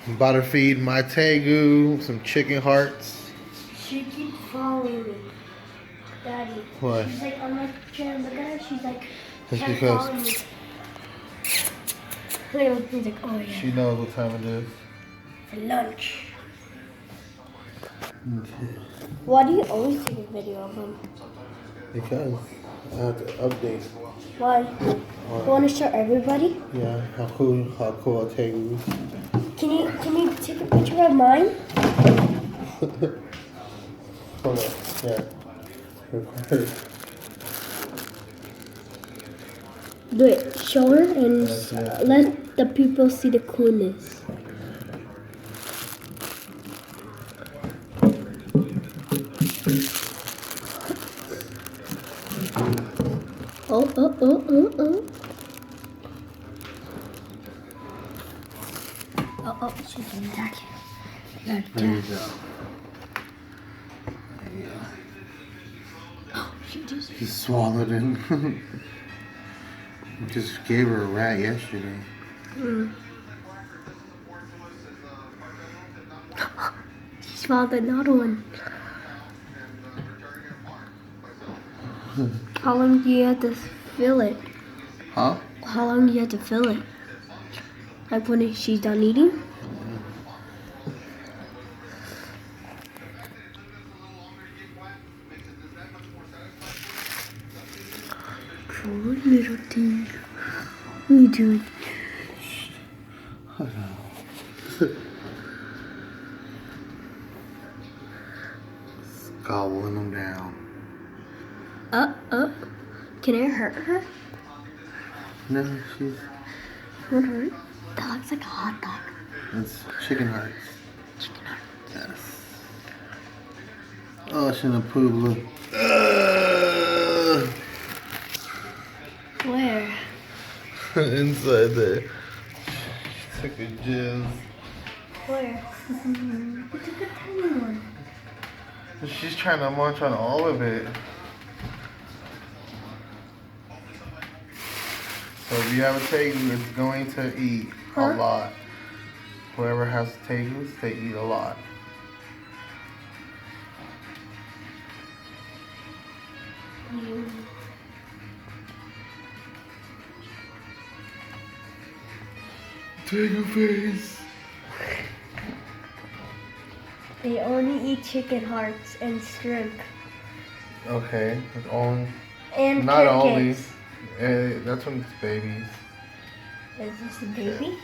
I'm about to feed my tegu some chicken hearts. She keeps following me, Daddy. What? She's like, I'm like trying to look at her. She's like, That's kept because following me. He's like, oh yeah. she knows what time it is. For lunch. Why do you always take a video of him? Because I have to update. Why? You want to show everybody? Yeah, how cool our tegu is. Can you take a picture of mine? Hold on. Yeah. Record. Do it. Show her and Yeah. let the people see the coolness. Oh. Oh, she's gonna attack you. There you go. Yeah. Oh, she just. She swallowed it. Just gave her a rat yesterday. She swallowed another one. How long do you have to fill it? Huh? How long do you have to fill it? Like when she's done eating? Poor little thing. What are you doing? Gobbling them down. Can I hurt her? No, she's. Won't hurt? That looks like a hot dog. It's chicken hearts. Chicken heart. Yes. Oh, she's in a Pablo. Where? Inside there. She took a jizz. Where? It's a good tiny one. She's trying to munch on all of it. So if you have a tegu, it's going to eat a lot. Whoever has tegus, they eat a lot. Tegu face. They only eat chicken hearts and shrimp. Okay, it's only. And Not carrot only. cakes. That's when it's babies. Is this a baby?